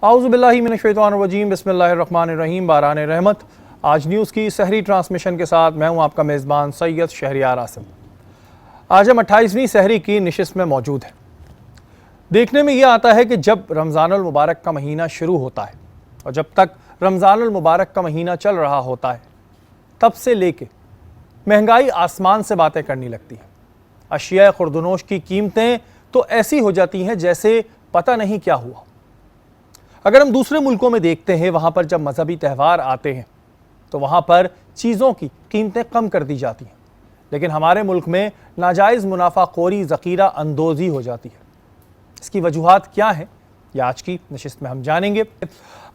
आऊज़ुबिल्लाहि मिनश्शैतानिर्रजीम बिस्मिल्लाहिर्रहमानिर्रहीम बारान रहमत। आज न्यूज़ की सहरी ट्रांसमिशन के साथ मैं हूं आपका मेज़बान सैयद शहरियार आसिम। आज हम 28वीं सहरी की नशिस्त में मौजूद हैं। देखने में यह आता है कि जब रमज़ानुल मुबारक का महीना शुरू होता है और जब तक रमज़ानुल मुबारक का महीना चल रहा होता है तब से लेके महंगाई आसमान से बातें करने लगती है। अशिया खुर्दनोश की कीमतें तो ऐसी हो जाती हैं जैसे पता नहीं क्या हुआ। अगर हम दूसरे मुल्कों में देखते हैं, वहाँ पर जब मजहबी त्यौहार आते हैं तो वहाँ पर चीज़ों की कीमतें कम कर दी जाती हैं, लेकिन हमारे मुल्क में नाजायज़ मुनाफाखोरी ज़ख़ीरा अंदोज़ी हो जाती है। इसकी वजूहात क्या हैं, यह आज की नशिस्त में हम जानेंगे।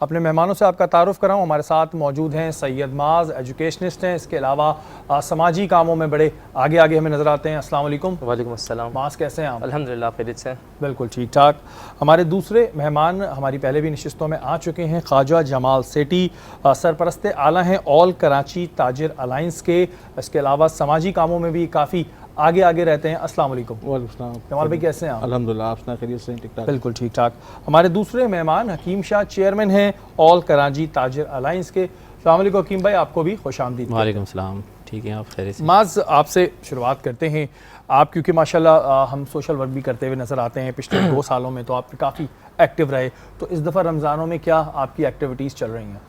अपने मेहमानों से आपका तारुफ़ कराऊँ, हमारे साथ मौजूद हैं सैयद माज, एजुकेशनिस्ट हैं, इसके अलावा समाजी कामों में बड़े आगे आगे हमें नज़र आते हैं। अस्सलाम वालेकुम। वालेकुम अस्सलाम। माज कैसे हैं आप? अल्हम्दुलिल्लाह खैरियत से। बिल्कुल ठीक ठाक। हमारे दूसरे मेहमान हमारी पहले भी नशिस्तों में आ चुके हैं, ख्वाजा जमाल सेठी, सरपरस्त आला हैं ऑल कराची ताजिर अलायंस के। इसके अलावा समाजी कामों में भी काफ़ी आगे आगे रहते हैं। अस्सलाम वालेकुम। वालेकुम। जमाल भाई कैसे हैं आप? अल्हम्दुलिल्लाह, आप सुना खैरियत से? ठीक ठाक। बिल्कुल ठीक ठाक। हमारे दूसरे मेहमान हकीम शाह चेयरमैन हैं ऑल कराची ताजिर अलायंस के। अस्सलाम वालेकुम हकीम भाई, आपको भी खुशामदीद। वालेकुम सलाम। ठीक है, आप खैरियत से? माज आपसे शुरुआत करते हैं। आप क्योंकि माशाल्लाह हम सोशल वर्क भी करते हुए नज़र आते हैं, पिछले 2 सालों में तो आप काफ़ी एक्टिव रहे, तो इस दफ़ा रमज़ानों में क्या आपकी एक्टिविटीज़ चल रही हैं?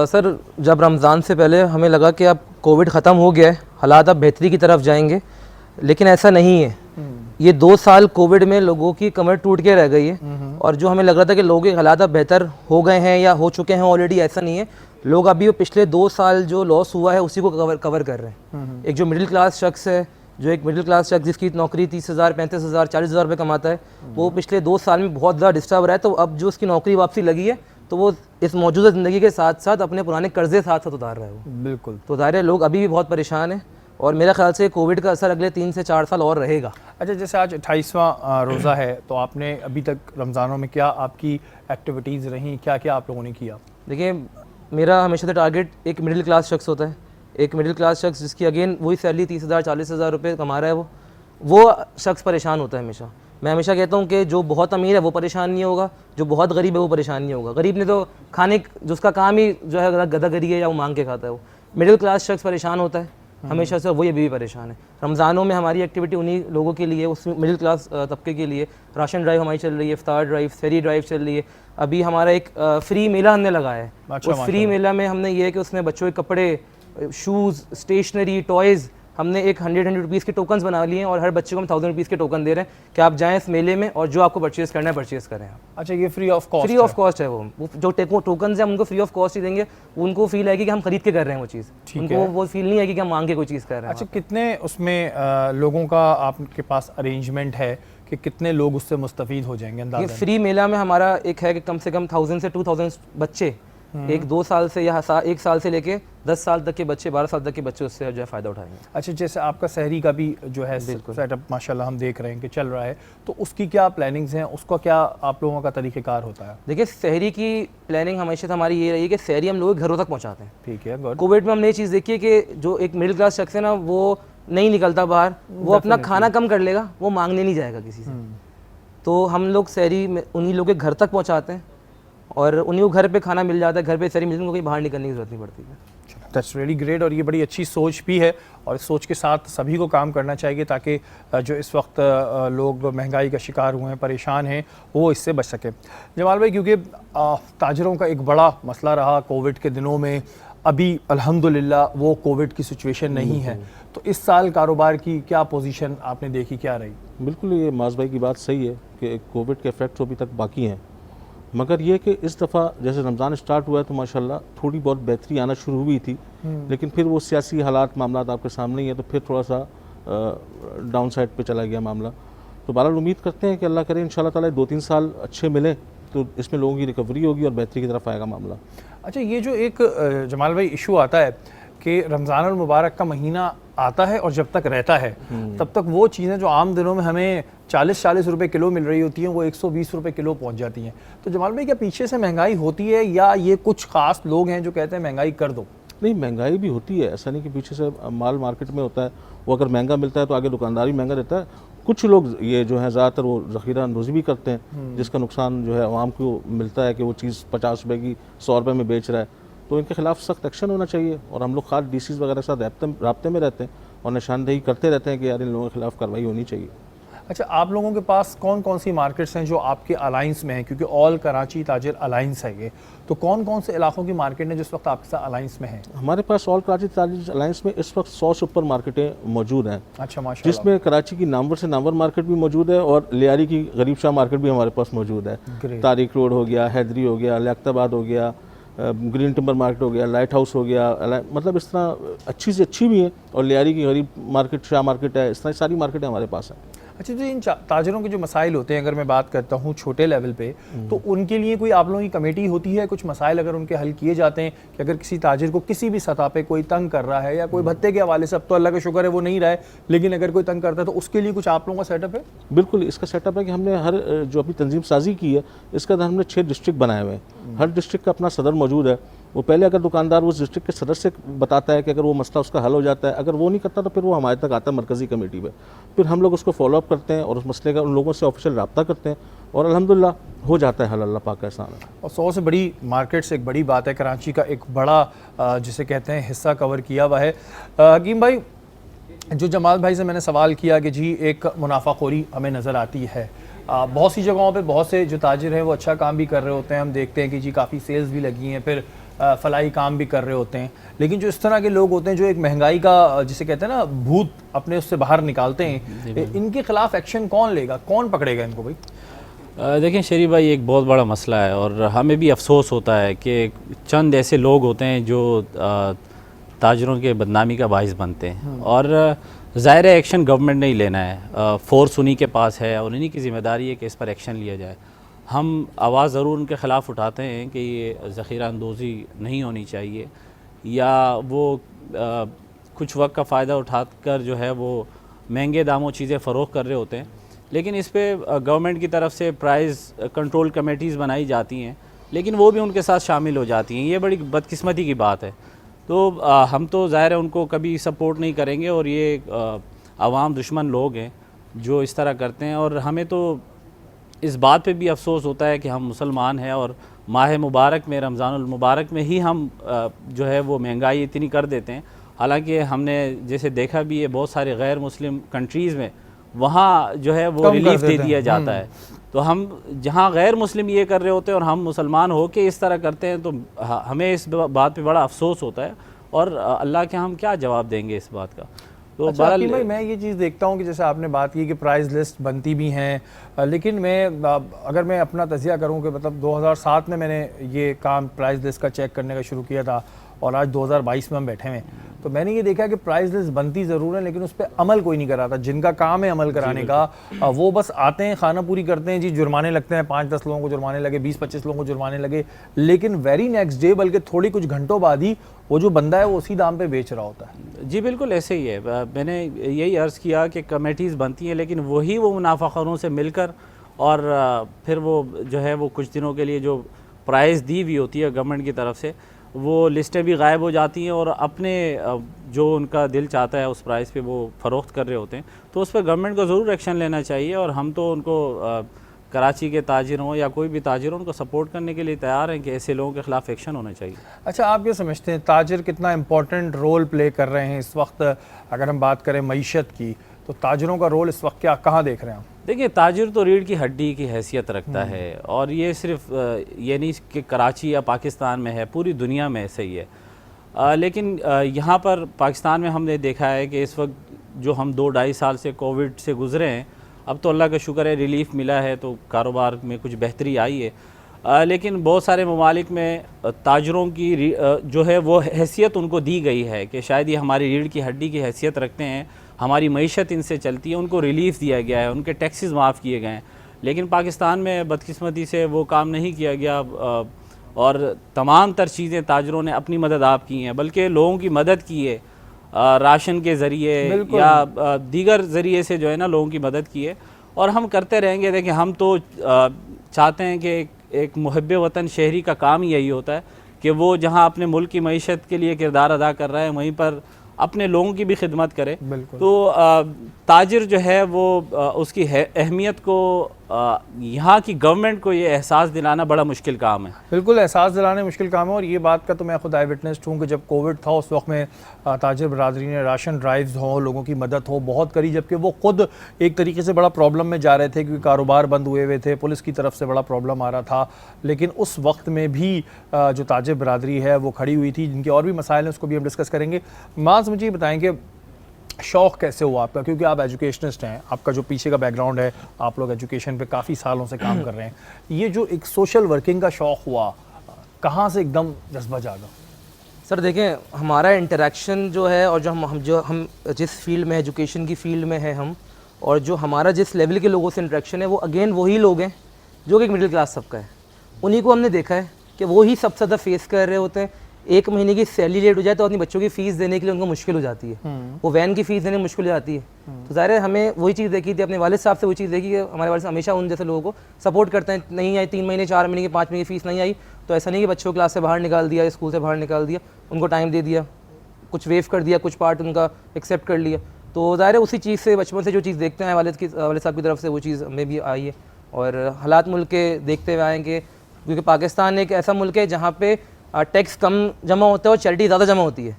सर, जब रमज़ान से पहले हमें लगा कि अब कोविड ख़त्म हो गया है, हालात अब बेहतरी की तरफ जाएंगे, लेकिन ऐसा नहीं है। ये 2 साल कोविड में लोगों की कमर टूट के रह गई है, और जो हमें लग रहा था कि लोगों के हालात अब बेहतर हो गए हैं या हो चुके हैं ऑलरेडी, ऐसा नहीं है। लोग अभी वो पिछले 2 साल जो लॉस हुआ है उसी को कवर कर रहे हैं। एक जो मिडिल क्लास शख्स है, जो एक मिडिल क्लास शख्स जिसकी नौकरी 30,000, 35,000, 40,000 रुपये कमाता है, वो पिछले 2 साल में बहुत ज़्यादा डिस्टर्ब रहा है। तो अब जो उसकी नौकरी वापसी लगी है तो वो इस मौजूदा ज़िंदगी के साथ साथ अपने पुराने कर्जे साथ साथ उतार रहा है वो। बिल्कुल। तो ज़ाहिर है लोग अभी भी बहुत परेशान हैं, और मेरा ख्याल से कोविड का असर अगले 3 से 4 साल और रहेगा। अच्छा, जैसे आज 28वां रोज़ा है, तो आपने अभी तक रमज़ानों में क्या आपकी एक्टिविटीज़ रहीं, क्या क्या आप लोगों ने किया? देखिए, मेरा हमेशा से टारगेट एक मिडिल क्लास शख्स होता है। एक मिडिल क्लास शख्स जिसकी अगेन वही सैलरी 30,000, 40,000 रुपये कमा रहा है, वो शख्स परेशान होता है हमेशा। मैं हमेशा कहता हूँ कि जो बहुत अमीर है वो परेशान नहीं होगा, जो बहुत गरीब है वो परेशान नहीं होगा। गरीब ने तो खाने, जो उसका काम ही जो है गदागरी है या वो मांग के खाता है, वो मिडिल क्लास शख्स परेशान होता है हमेशा से, वही अभी भी परेशान है। रमज़ानों में हमारी एक्टिविटी उन्हीं लोगों के लिए, उस मिडिल क्लास तबके के लिए राशन ड्राइव हमारी चल रही है, इफ्तार ड्राइव, फेरी ड्राइव चल रही है। अभी हमारा एक फ्री मेला हमने लगाया है। उस फ्री मेला में हमने ये है कि उसमें बच्चों के कपड़े, शूज़, स्टेशनरी, टॉयज़, हमने एक 100 रुपीज़ के टोकन्स बना लिए हैं, और हर बच्चे को हम 1000 रुपीज़ के टोकन दे रहे हैं कि आप जाएँ इस मेले में और जो आपको परचेज़ करना है परचेज़ करें आप। अच्छा, ये free of cost? Free of cost है। वो जो टोकन्स हैं हम उनको फ्री ऑफ कॉस्ट ही देंगे। उनको फील आएगी कि हम खरीद के कर रहे हैं वो चीज़, उनको वो फील नहीं आएगी कि हम मांग के कोई चीज़ कर रहे हैं। अच्छा, कितने उसमें लोगों का आपके पास अरेंजमेंट है कि कितने लोग उससे मुस्तफ़ीद हो जाएंगे अंदाज़ा? ये फ्री मेला में हमारा एक है कि कम से कम 1000 से 2000 बच्चे, एक 2 साल से या 1 साल से लेके 10 साल तक के बच्चे, 12 साल तक के बच्चे उससे जो है फ़ायदा उठाएंगे। अच्छा, जैसे आपका सहरी का भी जो है सेटअप माशाल्लाह हम देख रहे हैं कि चल रहा है, तो उसकी क्या प्लानिंग्स हैं, उसका क्या आप लोगों का तरीक़ेकार होता है? देखिए, सहरी की प्लानिंग हमेशा से हमारी ये रही है कि सहरी हम लोग घरों तक पहुँचाते हैं। ठीक है, गुड। कोविड में हमने ये चीज़ देखी है कि जो एक मिडिल क्लास शख्स है ना, वो नहीं निकलता बाहर, वो अपना खाना कम कर लेगा, वो मांगने नहीं जाएगा किसी से। तो हम लोग सहरी में उन्हीं लोगों के घर तक पहुँचाते हैं, और उन्हीं को घर पे खाना मिल जाता है, घर पे सहरी मिलती है, उनको कहीं बाहर निकलने की ज़रूरत नहीं पड़ती है। दैट्स रियली ग्रेट, और ये बड़ी अच्छी सोच भी है, और इस सोच के साथ सभी को काम करना चाहिए ताकि जो इस वक्त लोग महंगाई का शिकार हुए हैं, परेशान हैं, वो इससे बच सके। जमाल भाई, क्योंकि ताजरों का एक बड़ा मसला रहा कोविड के दिनों में, अभी अल्हम्दुलिल्लाह वो कोविड की सिचुएशन नहीं है, तो इस साल कारोबार की क्या पोजीशन आपने देखी, क्या रही? बिल्कुल, ये माज भाई की बात सही है कि कोविड के इफेक्ट अभी तक बाकी हैं, मगर ये कि इस दफ़ा जैसे रमज़ान स्टार्ट हुआ है तो माशाल्लाह थोड़ी बहुत बेहतरी आना शुरू हुई थी, लेकिन फिर वो सियासी हालात, मामला आपके सामने ही है, तो फिर थोड़ा सा डाउन साइड पे चला गया मामला। तो बहरहाल उम्मीद करते हैं कि अल्लाह करे इंशाल्लाह ताला 2-3 साल अच्छे मिले तो इसमें लोगों की रिकवरी होगी और बेहतरी की तरफ आएगा मामला। अच्छा, ये जो एक जमाल भाई इशू आता है कि रमज़ानुल मुबारक का महीना आता है और जब तक रहता है तब तक वो चीज़ें जो आम दिनों में हमें 40-40 रुपए किलो मिल रही होती हैं वो 120 रुपए किलो पहुंच जाती हैं। तो जमाल भाई, क्या पीछे से महंगाई होती है या ये कुछ ख़ास लोग हैं जो कहते हैं महंगाई कर दो? नहीं, महंगाई भी होती है, ऐसा नहीं कि पीछे से माल मार्केट में होता है, वो अगर महंगा मिलता है तो आगे दुकानदार भी महंगा देता है, कुछ लोग ये जो है ज़्यादातर वो ज़ख़ीरा अंदोज़ी भी करते हैं, जिसका नुकसान जो है आवाम को मिलता है कि वो चीज़ 50 रुपए की 100 रुपए में बेच रहा है। तो इनके खिलाफ सख्त एक्शन होना चाहिए और हम लोग खास DCs वगैरह के साथ राब्ते में रहते हैं और निशानदेही करते रहते हैं कि यार इन लोगों के खिलाफ कार्रवाई होनी चाहिए। अच्छा, आप लोगों के पास कौन कौन सी मार्केट्स हैं जो आपके अलाइंस में हैं, क्योंकि ऑल कराची ताजिर अलाइंस है ये, तो कौन कौन से इलाकों की मार्केट है जिस वक्त आपके साथ अलाइंस में है? हमारे पास ऑल कराची ताजिर अलाइंस में इस वक्त 100 से ऊपर मार्केटें मौजूद हैं। अच्छा, माशाल्लाह। जिसमें कराची की नामवर से नामवर मार्केट भी मौजूद है और लियारी की गरीब शाह मार्केट भी हमारे पास मौजूद है। Great. तारिक रोड हो गया, हैदरी हो गया, लियाकताबाद हो गया, ग्रीन टिम्बर मार्केट हो गया, लाइट हाउस हो गया, मतलब इस तरह अच्छी से अच्छी भी है और लियारी की गरीब मार्केट, शाह मार्केट है, इस तरह सारी मार्केटें हमारे पास हैं। अच्छा, तो इन ताजरों के जो मसाइल होते हैं, अगर मैं बात करता हूँ छोटे लेवल पे, तो उनके लिए कोई आप लोगों की कमेटी होती है? कुछ मसाइल अगर उनके हल किए जाते हैं कि अगर किसी ताजिर को किसी भी सतह पे कोई तंग कर रहा है या कोई भत्ते के हवाले से, अब तो अल्लाह का शुक्र है वो नहीं रहा है, लेकिन अगर कोई तंग करता है तो उसके लिए कुछ आप लोगों का सेटअप है? बिल्कुल, इसका सेटअप है कि हमने हर जो अभी तंजीम साजी की है, इसके अंदर हमने 6 डिस्ट्रिक्ट बनाए हुए हैं। हर डिस्ट्रिक्ट का अपना सदर मौजूद है। वो पहले अगर दुकानदार उस डिस्ट्रिक्ट के सदर से बताता है कि अगर वो मसला उसका हल हो जाता है, अगर वो नहीं करता तो फिर वो हमारे तक आता है मरकज़ी कमेटी पे, फिर हम लोग उसको फॉलोअप करते हैं और उस मसले का उन लोगों से ऑफिशियल रब्ता करते हैं और अल्हम्दुलिल्लाह हो जाता है हल, अल्लाह पाक का एहसान है। और 100 से बड़ी मार्केट से एक बड़ी बात है, कराची का एक बड़ा जिसे कहते हैं हिस्सा कवर किया हुआ है। हकीम भाई, जो जमाल भाई से मैंने सवाल किया कि जी एक मुनाफाखोरी हमें नज़र आती है बहुत सी जगहों पे, बहुत से जो ताजिर हैं वो अच्छा काम भी कर रहे होते हैं, हम देखते हैं कि जी काफ़ी सेल्स भी लगी हैं, फिर फलाई काम भी कर रहे होते हैं, लेकिन जो इस तरह के लोग होते हैं जो एक महंगाई का जिसे कहते हैं ना भूत अपने उससे बाहर निकालते हैं, इनके खिलाफ एक्शन कौन लेगा, कौन पकड़ेगा इनको भाई? देखें शरीफ भाई, एक बहुत बड़ा मसला है और हमें भी अफसोस होता है कि चंद ऐसे लोग होते हैं जो ताजरों के बदनामी का बाइस बनते हैं और ज़ाहिर है एक्शन गवर्नमेंट ने ही लेना है, फोर्स उन्हीं के पास है और उन्हीं की ज़िम्मेदारी है कि इस पर एक्शन लिया जाए। हम आवाज़ ज़रूर उनके ख़िलाफ़ उठाते हैं कि ये ज़ख़ीरा अंदोज़ी नहीं होनी चाहिए या वो कुछ वक्त का फ़ायदा उठाकर जो है वो महंगे दामों चीज़ें फ़रोख्त कर रहे होते हैं, लेकिन इस पे गवर्नमेंट की तरफ से प्राइस कंट्रोल कमेटीज़ बनाई जाती हैं, लेकिन वो भी उनके साथ शामिल हो जाती हैं। ये बड़ी बदकिस्मती की बात है। तो हम तो ज़ाहिर है उनको कभी सपोर्ट नहीं करेंगे और ये आवाम दुश्मन लोग हैं जो इस तरह करते हैं और हमें तो इस बात पे भी अफसोस होता है कि हम मुसलमान हैं और माह मुबारक में, रमज़ानुल मुबारक में ही हम जो है वो महंगाई इतनी कर देते हैं। हालांकि हमने जैसे देखा भी है बहुत सारे गैर मुस्लिम कंट्रीज़ में वहाँ जो है वो रिलीफ दे दिया जाता है, तो हम जहाँ गैर मुस्लिम ये कर रहे होते हैं और हम मुसलमान हो के इस तरह करते हैं, तो हमें इस बात पे बड़ा अफसोस होता है और अल्लाह के हम क्या जवाब देंगे इस बात का। तो अच्छा भाई, मैं ये चीज़ देखता हूँ कि जैसे आपने बात की कि प्राइस लिस्ट बनती भी हैं, लेकिन अगर मैं अपना तज़किया करूँ कि मतलब 2007 में मैंने ये काम प्राइस लिस्ट का चेक करने का शुरू किया था और आज 2022 में हम बैठे हैं, तो मैंने ये देखा कि प्राइस लिस्ट बनती ज़रूर है लेकिन उस पर अमल कोई नहीं कर रहा था। जिनका काम है अमल कराने का, वो बस आते हैं, खाना पूरी करते हैं, जी जुर्माने लगते हैं, 5-10 लोगों को जुर्माने लगे, 20-25 लोगों को जुर्माने लगे, लेकिन वेरी नेक्स्ट डे, बल्कि थोड़ी कुछ घंटों बाद ही वो जो बंदा है वो उसी दाम पे बेच रहा होता है। जी बिल्कुल ऐसे ही है। मैंने यही अर्ज़ किया कि कमेटीज़ बनती हैं लेकिन वही वो मुनाफाखोरों से मिलकर और फिर वो जो है वो कुछ दिनों के लिए जो प्राइस दी हुई होती है गवर्नमेंट की तरफ से, वो लिस्टें भी गायब हो जाती हैं और अपने जो उनका दिल चाहता है उस प्राइस पे वो फ़रोख्त कर रहे होते हैं। तो उस पर गवर्नमेंट को ज़रूर एक्शन लेना चाहिए और हम तो उनको कराची के ताजिर हों या कोई भी ताजिर हो, उनको सपोर्ट करने के लिए तैयार हैं कि ऐसे लोगों के ख़िलाफ़ एक्शन होना चाहिए। अच्छा, आप ये समझते हैं ताजिर कितना इम्पोर्टेंट रोल प्ले कर रहे हैं इस वक्त? अगर हम बात करें मईशत की, तो ताजिरों का रोल इस वक्त कहाँ देख रहे हैं आप? देखिए, ताजिर तो रीढ़ की हड्डी की हैसियत रखता है और ये सिर्फ ये नहीं कि कराची या पाकिस्तान में है, पूरी दुनिया में ऐसे ही है। लेकिन यहाँ पर पाकिस्तान में हमने देखा है कि इस वक्त जो हम 2-2.5 साल से कोविड से गुज़रे हैं, अब तो अल्लाह का शुक्र है रिलीफ मिला है, तो कारोबार में कुछ बेहतरी आई है। लेकिन बहुत सारे ममालिक में ताजरों की जो है वो हैसियत उनको दी गई है कि शायद ये हमारी रीढ़ की हड्डी की हैसियत रखते हैं, हमारी मईशत इनसे चलती है, उनको रिलीफ़ दिया गया है, उनके टैक्सेस माफ़ किए गए हैं। लेकिन पाकिस्तान में बदकिस्मती से वो काम नहीं किया गया और तमाम तर चीज़ें ताजरों ने अपनी मदद आप की हैं, बल्कि लोगों की मदद की है राशन के ज़रिए या दीगर ज़रिए से जो है ना लोगों की मदद की है और हम करते रहेंगे। देखिए, हम तो चाहते हैं कि एक मुहब्बे वतन शहरी का काम ही यही होता है कि वो जहाँ अपने मुल्क की मईशत के लिए किरदार अदा कर रहा है वहीं पर अपने लोगों की भी खिदमत करे। बिल्कुल। तो ताजिर जो है वो उसकी अहमियत को यहाँ की गवर्नमेंट को ये एहसास दिलाना बड़ा मुश्किल काम है। बिल्कुल एहसास दिलाने मुश्किल काम है, और ये बात का तो मैं खुद आई विटनेस हूँ कि जब कोविड था उस वक्त में ताजिर बरादरी ने राशन ड्राइव्स हो, लोगों की मदद हो, बहुत करी, जबकि वो खुद एक तरीके से बड़ा प्रॉब्लम में जा रहे थे क्योंकि कारोबार बंद हुए हुए थे, पुलिस की तरफ से बड़ा प्रॉब्लम आ रहा था। लेकिन उस वक्त में भी जो ताजिर बरादरी है वो खड़ी हुई थी। जिनके और भी मसाइल हैं उसको भी हम डिस्कस करेंगे। माज, मुझे बताएं कि शौक़ कैसे हुआ आपका, क्योंकि आप एजुकेशनिस्ट हैं, आपका जो पीछे का बैकग्राउंड है, आप लोग एजुकेशन पे काफ़ी सालों से काम कर रहे हैं। ये जो एक सोशल वर्किंग का शौक़ हुआ, कहाँ से एकदम जज्बा जागा? सर देखें, हमारा इंटरेक्शन जो है और जो हम जिस फील्ड में, एजुकेशन की फील्ड में है हम, और जो हमारा जिस लेवल के लोगों से इंटरेक्शन है वो अगेन वही लोग हैं जो कि एक मिडिल क्लास सबका है। उन्हीं को हमने देखा है कि वो ही सबसे ज़्यादा फेस कर रहे होते हैं। एक महीने की सैलरी लेट हो जाए तो अपनी बच्चों की फ़ीस देने के लिए उनको मुश्किल हो जाती है, वो वैन की फ़ीस देने में मुश्किल हो जाती है। तो ज़ाहिर है हमें वही चीज़ देखी थी, अपने वालिद साहब से वही चीज़ देखी कि हमारे वालिद साहब हमेशा उन जैसे लोगों को सपोर्ट करते हैं। नहीं आई 3 महीने, 4 महीने की, 5 महीने की फ़ीस नहीं आई तो ऐसा नहीं कि बच्चों को क्लास से बाहर निकाल दिया, स्कूल से बाहर निकाल दिया, उनको टाइम दे दिया, कुछ वेव कर दिया, कुछ पार्ट उनका एक्सेप्ट कर लिया। तो ज़ाहिर है उसी चीज़ से, बचपन से जो चीज़ देखते हैं वालिद साहब की तरफ से, वो चीज़ हमें भी आई है। और हालात मुल्क के देखते हुए आएँगे, क्योंकि पाकिस्तान एक ऐसा मुल्क है जहाँ पे टैक्स कम जमा होता है और चैरिटी ज़्यादा जमा होती है।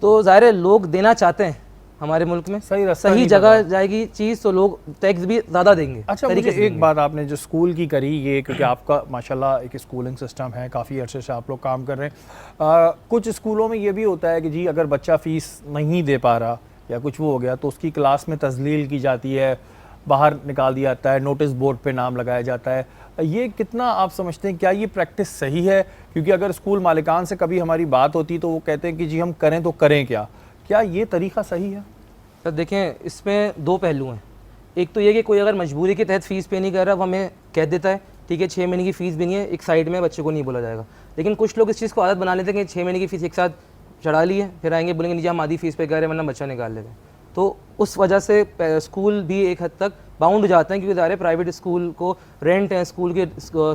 तो ज़ाहिर है लोग देना चाहते हैं हमारे मुल्क में, सही जगह जाएगी चीज़ तो लोग टैक्स भी ज़्यादा देंगे। अच्छा, मुझे एक बात आपने जो स्कूल की करी, ये क्योंकि आपका माशाल्लाह एक स्कूलिंग सिस्टम है, काफ़ी अरसे से आप लोग काम कर रहे हैं। कुछ स्कूलों में ये भी होता है कि जी अगर बच्चा फ़ीस नहीं दे पा रहा या कुछ वो हो गया तो उसकी क्लास में तजलील की जाती है, बाहर निकाल दिया जाता है, नोटिस बोर्ड पे नाम लगाया जाता है। ये कितना आप समझते हैं, क्या ये प्रैक्टिस सही है? क्योंकि अगर स्कूल मालिकान से कभी हमारी बात होती तो वो कहते हैं कि जी हम करें तो करें क्या ये तरीक़ा सही है? सर देखें, इसमें 2 पहलू हैं। एक तो ये कि कोई अगर मजबूरी के तहत फ़ीस पे नहीं कर रहा, वो हमें कह देता है ठीक है 6 महीने की फ़ीस भी नहीं है, एक साइड में बच्चे को नहीं बोला जाएगा। लेकिन कुछ लोग इस चीज़ को आदत बना लेते हैं कि 6 महीने की फ़ीस एक साथ चढ़ा ली है, फिर आएंगे बोलेंगे नीचे हम आधी फ़ीस पे कर रहे हैं वरना बच्चा निकाल लेते हैं। तो उस वजह से स्कूल भी एक हद तक बाउंड हो जाते हैं, क्योंकि ज़ाहिर है प्राइवेट स्कूल को रेंट है, स्कूल के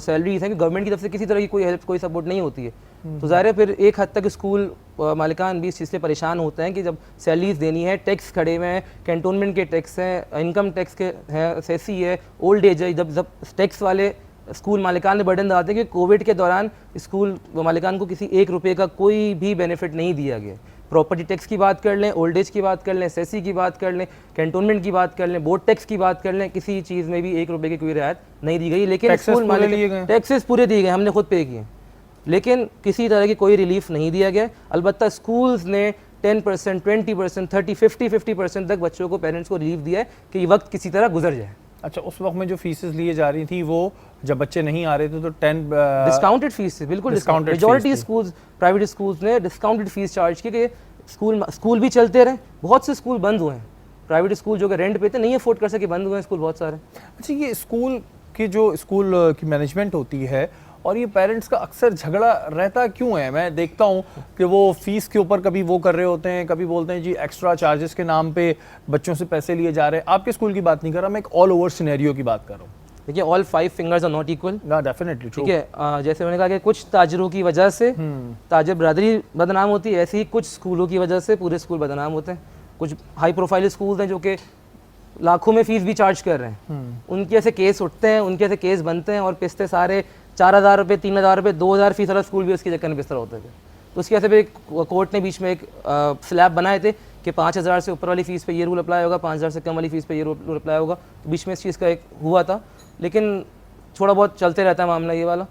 सैलरीज हैं, कि गवर्नमेंट की तरफ से किसी तरह की कोई हेल्प, कोई सपोर्ट नहीं होती है। तो ज़ाहिर है फिर एक हद तक स्कूल मालिकान भी इस चीज़ से परेशान होते हैं कि जब सैलरीज देनी है, टैक्स खड़े हुए हैं, कैंटोनमेंट के टैक्स हैं, इनकम टैक्स के हैं, सेसी है, ओल्ड एज है, जब टैक्स वाले स्कूल मालिकान ने बर्डन डालते हैं कि कोविड के दौरान स्कूल मालिकान को किसी 1 रुपये का कोई भी बेनिफिट नहीं दिया गया। प्रॉपर्टी टैक्स की बात कर लें, ओल्ड एज की बात कर लें, सेसी की बात कर लें, कैंटोनमेंट की बात कर लें, बोर्ड टैक्स की बात कर लें, किसी चीज़ में भी 1 रुपये की कोई रियायत नहीं दी गई। लेकिन स्कूल मालिक टैक्सेस पूरे दिए गए, हमने खुद पे किए, लेकिन किसी तरह की कोई रिलीफ नहीं दिया गया। अलबत्ता स्कूल्स ने 10%, 20%, 30, 50% तक बच्चों को, पेरेंट्स को रिलीफ दिया है कि ये वक्त किसी तरह गुजर जाए। अच्छा, उस वक्त में जो फीसेस लिए जा रही थी वो जब बच्चे नहीं आ रहे थे तो 10 डिस्काउंटेड फीस थी, बिल्कुल discounted. Majority schools, private schools ने डिस्काउंटेड फीस चार्ज की कि स्कूल भी चलते रहे। बहुत से स्कूल बंद हुए हैं, प्राइवेट स्कूल जो कि रेंट पे थे, नहीं अफोर्ड कर सके, बंद हुए हैं स्कूल बहुत सारे। अच्छा, ये स्कूल की जो स्कूल की मैनेजमेंट होती है और ये पेरेंट्स का अक्सर झगड़ा रहता क्यों है? मैं देखता हूँ कि वो फ़ीस के ऊपर कभी वो कर रहे होते हैं, कभी बोलते हैं जी एक्स्ट्रा चार्जेस के नाम पे बच्चों से पैसे लिए जा रहे हैं। आपके स्कूल की बात नहीं कर रहा, मैं एक ऑल ओवर सिनेरियो की बात कर रहा हूँ। देखिए, all 5 fingers are not equal. Definitely, ठीक है। जैसे मैंने कहा कि कुछ ताजरों की वजह से ताजर बरादरी बदनाम होती है, ऐसे ही कुछ स्कूलों की वजह से पूरे स्कूल बदनाम होते हैं। कुछ हाई प्रोफाइल स्कूल हैं जो कि लाखों में फ़ीस भी चार्ज कर रहे हैं, उनके ऐसे केस उठते हैं, उनके ऐसे केस बनते हैं और पिस्ते सारे 4,000 रुपये, 3,000 रुपये, 2,000 फीस वाला स्कूल भी उसके चक्कर में बिस्तर होते थे। तो उसकी वजह से फिर कोर्ट ने बीच में एक स्लैब बनाए थे कि 5,000 से ऊपर वाली फ़ीस पे ये रूल अप्लाई होगा, 5,000 से कम वाली फ़ीस पे ये रूल अप्लाई होगा। तो बीच में इस चीज़ का एक हुआ था, लेकिन थोड़ा बहुत चलते रहता है मामला ये वाला।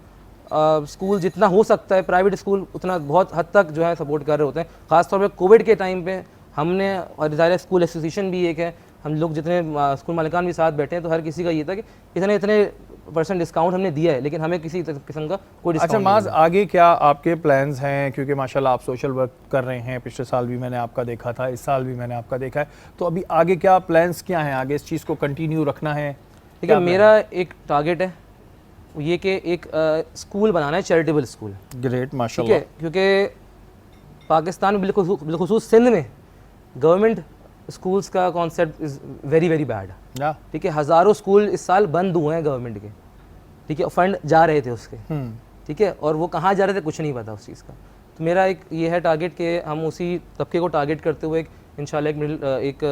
स्कूल जितना हो सकता है, प्राइवेट स्कूल उतना बहुत हद तक जो है सपोर्ट कर रहे होते हैं। ख़ासतौर पर कोविड के टाइम पे हमने, और ज़ाहिर स्कूल एसोसिएशन भी एक है, हम लोग जितने स्कूल मालिकान भी साथ बैठे हैं, तो हर किसी का ये था कि इतने % डिस्काउंट हमने दिया है, लेकिन हमें किसी किस्म का कोई डिस्काउंट। अच्छा माज, आगे क्या आपके प्लान्स हैं? क्योंकि माशाल्लाह आप सोशल वर्क कर रहे हैं, पिछले साल भी मैंने आपका देखा था, इस साल भी मैंने आपका देखा है, तो अभी आगे क्या प्लान्स क्या हैं? आगे इस चीज़ को कंटिन्यू रखना है? देखिए, मेरा एक टारगेट है ये कि एक स्कूल बनाना है, चैरिटेबल स्कूल। ग्रेट, माशाल्लाह। ठीक है, क्योंकि पाकिस्तान में बिलखुसूस सिंध में गवर्नमेंट स्कूल्स का concept is very very bad. ठीक है, हज़ारों स्कूल इस साल बंद हुए हैं गवर्नमेंट के। ठीक है, फंड जा रहे थे उसके। ठीक है, और वो कहाँ जा रहे थे कुछ नहीं पता उस चीज़ का। तो मेरा एक ये है टारगेट कि हम उसी तबके को टारगेट करते हुए एक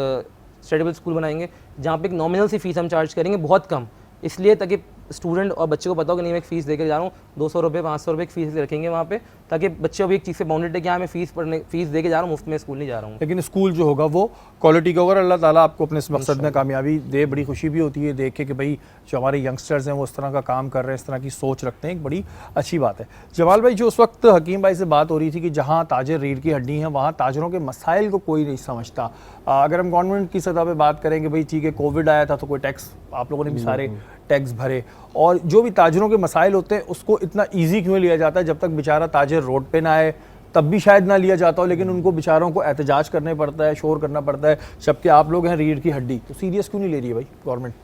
स्टडीबल स्कूल बनाएंगे जहाँ पे एक नॉमिनल सी फीस हम चार्ज करेंगे, बहुत कम, इसलिए ताकि स्टूडेंट और बच्चे को पता हो कि नहीं मैं एक फ़ीस देकर जा रहा हूँ, 200 रुपये 500 रुपये एक फ़ीस रखेंगे वहाँ पे, ताकि बच्चे अभी एक चीज़ से बाउंडेड है कि हाँ मैं फ़ीस दे के जा रहा हूँ, मुफ्त में स्कूल नहीं जा रहा हूँ। लेकिन स्कूल जो होगा वो क्वालिटी का होगा। अल्लाह ताला आपको अपने इस मकसद में कामयाबी दे। बड़ी खुशी भी होती है देख के कि भाई जो हमारे यंगस्टर्स हैं वो इस तरह का काम कर रहे हैं, इस तरह की सोच रखते हैं, एक बड़ी अच्छी बात है। जमाल भाई, जो उस वक्त हकीम भाई से बात हो रही थी कि जहाँ ताजर रीढ़ की हड्डी हैं वहाँ ताजरों के मसाइल को कोई नहीं समझता। अगर हम गवर्नमेंट की सतह पे बात करें कि भाई ठीक है कोविड आया था तो कोई टैक्स आप लोगों ने भी सारे टैक्स भरे, और जो भी ताजरों के मसाइल होते हैं उसको इतना ईजी क्यों लिया जाता है? जब तक बेचारा ताजर रोड पे ना आए तब भी शायद ना लिया जाता हो, लेकिन उनको बेचारों को एहतजाज करने पड़ता है, शोर करना पड़ता है, जबकि आप लोग हैं रीढ़ की हड्डी, तो सीरियस क्यों नहीं ले रही है भाई गवर्नमेंट?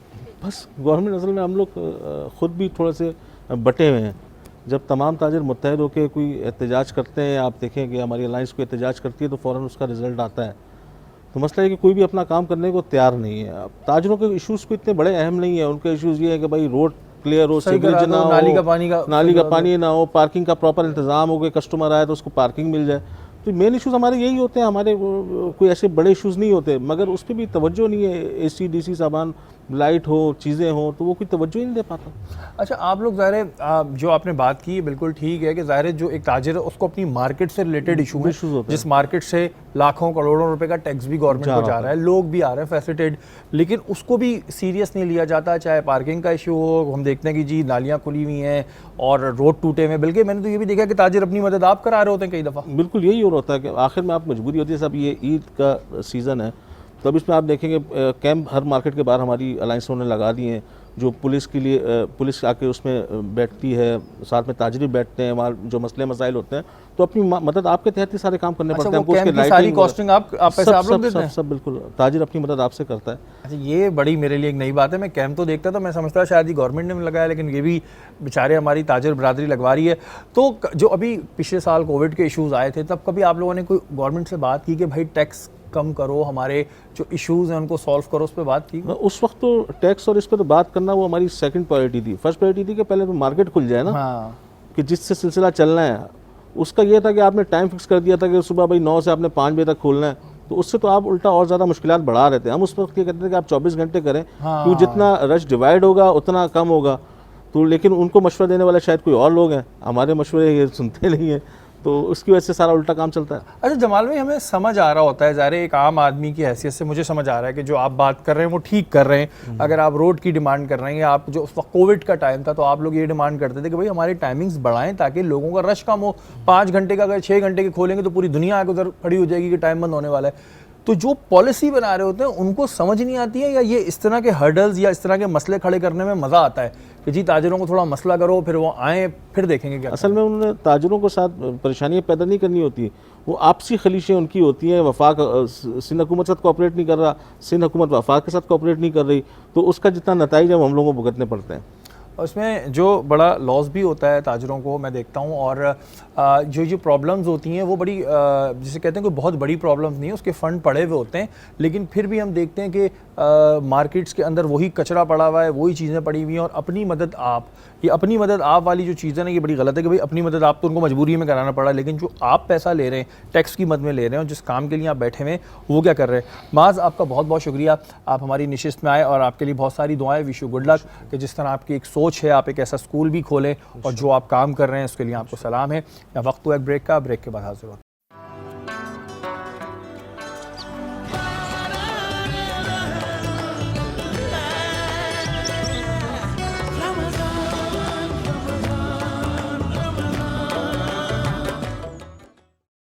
बस गवर्नमेंट असल में हम लोग ख़ुद भी थोड़े से बटे हुए हैं। जब तमाम ताजर मुत्तहद होकर कोई एहतजाज करते हैं, आप देखें कि हमारी अलाइंस कोई एहतजाज करती है तो फ़ौरन उसका रिज़ल्ट आता है। तो मसला है कि कोई भी अपना काम करने को तैयार नहीं है। अब ताजरों के इश्यूज़ को इतने बड़े अहम नहीं है, उनके इश्यूज़ ये है कि भाई रोड क्लियर हो, सीवरेज ना हो, नाली का पानी ना हो, पार्किंग का प्रॉपर इंतजाम हो, गए कस्टमर आए तो उसको पार्किंग मिल जाए। तो मेन इश्यूज़ हमारे यही होते हैं, हमारे कोई ऐसे बड़े इश्यूज़ नहीं होते, मगर उस पर भी तवज्जो नहीं है। AC DC सामान, लाइट हो, चीज़ें हो, तो वो कोई तवज्जो ही नहीं दे पाता। अच्छा, आप लोग ज़ाहिर है जो आपने बात की बिल्कुल ठीक है कि ज़ाहिर है जो एक ताजिर है उसको अपनी मार्केट से रिलेटेड इशू है, जिस मार्केट से लाखों करोड़ों रुपए का टैक्स भी गवर्नमेंट को जा रहा है, लोग भी आ रहे हैं फैसिलिटेड, लेकिन उसको भी सीरियस नहीं लिया जाता। चाहे पार्किंग का इशू हो, हम देखते हैं कि जी नालियाँ खुली हुई हैं और रोड टूटे हुए, बल्कि मैंने तो ये भी देखा कि ताजिर अपनी मदद आप करा रहे होते हैं कई दफ़ा। बिल्कुल यही हो रहा है कि आखिर में आप मजबूरी होती है। सब ये ईद का सीज़न है तो अब इसमें आप देखेंगे कैंप हर मार्केट के बाहर हमारी अलाइंसों ने लगा दिए हैं, जो पुलिस के लिए पुलिस आके उसमें बैठती है, साथ में ताजरी बैठते हैं, वहाँ जो मसले मसाइल होते हैं तो अपनी मदद आपके तहत ही सारे काम करने पड़ते हैं। उसके लाइटिंग सारी कॉस्टिंग आप पैसे आप लोग देते हैं? सब बिल्कुल, ताजिर अपनी मदद आपसे करता है। अच्छा, ये बड़ी मेरे लिए एक नई बात है। मैं कैंप तो देखता था, मैं समझता शायद ही गवर्नमेंट ने लगाया, लेकिन ये भी बेचारे हमारी ताजिर बरादरी लगवा रही है। तो जो अभी पिछले साल कोविड के इश्यूज़ आए थे, तब कभी आप लोगों ने कोई गवर्नमेंट से बात की कि भाई टैक्स कम करो, हमारे जो इश्यूज़ हैं उनको सॉल्व करो, उस पर बात की? उस वक्त तो टैक्स और इस पर तो बात करना वो हमारी सेकंड प्रायोरिटी थी। फर्स्ट प्रायोरिटी थी कि पहले तो मार्केट खुल जाए ना। हाँ। कि जिससे सिलसिला चलना है उसका ये था कि आपने टाइम फिक्स कर दिया था कि सुबह भाई 9 से आपने 5 बजे तक खोलना है, तो उससे तो आप उल्टा और ज़्यादा मुश्किलात बढ़ा रहे थे। हम उस वक्त ये कहते थे कि आप 24 घंटे करें, क्योंकि जितना रश डिवाइड होगा उतना कम होगा। तो लेकिन उनको मशवरा देने वाले शायद कोई और लोग हैं, हमारे मशवरे ये सुनते नहीं हैं, तो उसकी वजह से सारा उल्टा काम चलता है। अच्छा जमाल भाई, हमें समझ आ रहा होता है, ज़ाहिर एक आम आदमी की हैसियत से मुझे समझ आ रहा है कि जो आप बात कर रहे हैं वो ठीक कर रहे हैं। अगर आप रोड की डिमांड कर रहे हैं, आप जो उस वक्त कोविड का टाइम था तो आप लोग ये डिमांड करते थे कि भाई हमारी टाइमिंग्स बढ़ाएं ताकि लोगों का रश कम हो। 5 घंटे का अगर 6 घंटे की खोलेंगे तो पूरी दुनिया आके उधर खड़ी हो जाएगी कि टाइम बंद होने वाला है। तो जो पॉलिसी बना रहे होते हैं उनको समझ नहीं आती है, या ये इस तरह के हर्डल्स या इस तरह के मसले खड़े करने में मज़ा आता है कि जी ताजिरों को थोड़ा मसला करो, फिर वो आएँ, फिर देखेंगे क्या? असल में उन्होंने ताजिरों को साथ परेशानियाँ पैदा नहीं करनी होती, वो आपसी खलीशें उनकी होती हैं। वफाक सिंध हुकूमत के साथ कोऑपरेट नहीं कर रहा, सिंध हुकूमत वफाक के साथ कोऑपरेट नहीं कर रही, तो उसका जितना नताइज है वो हम लोगों को भुगतने पड़ते हैं। उसमें जो बड़ा लॉस भी होता है ताजरों को मैं देखता हूँ, और जो प्रॉब्लम्स होती हैं वो बड़ी जिसे कहते हैं कि बहुत बड़ी प्रॉब्लम्स नहीं है, उसके फ़ंड पड़े हुए होते हैं, लेकिन फिर भी हम देखते हैं कि मार्केट्स के अंदर वही कचरा पड़ा हुआ है, वही चीज़ें पड़ी हुई हैं। और अपनी मदद आप, ये अपनी मदद आप वाली जो चीज़ें ना, ये बड़ी गलत है कि भाई अपनी मदद आप तो उनको मजबूरी में कराना पड़ा, लेकिन जो आप पैसा ले रहे हैं, टैक्स की मद में ले रहे हैं, और जिस काम के लिए आप बैठे हुए हैं वो क्या कर रहे हैं। माज़ आपका बहुत बहुत शुक्रिया, आप हमारी नशिस्त में आए, और आपके लिए बहुत सारी दुआएं, विश यू गुड लक कि जिस तरह आपकी एक सोच है, आप एक ऐसा स्कूल भी खोलें, और जो आप काम कर रहे हैं उसके लिए आपको सलाम है। या वक्त हुआ एक ब्रेक का, ब्रेक के बाद हाजिर होते हैं।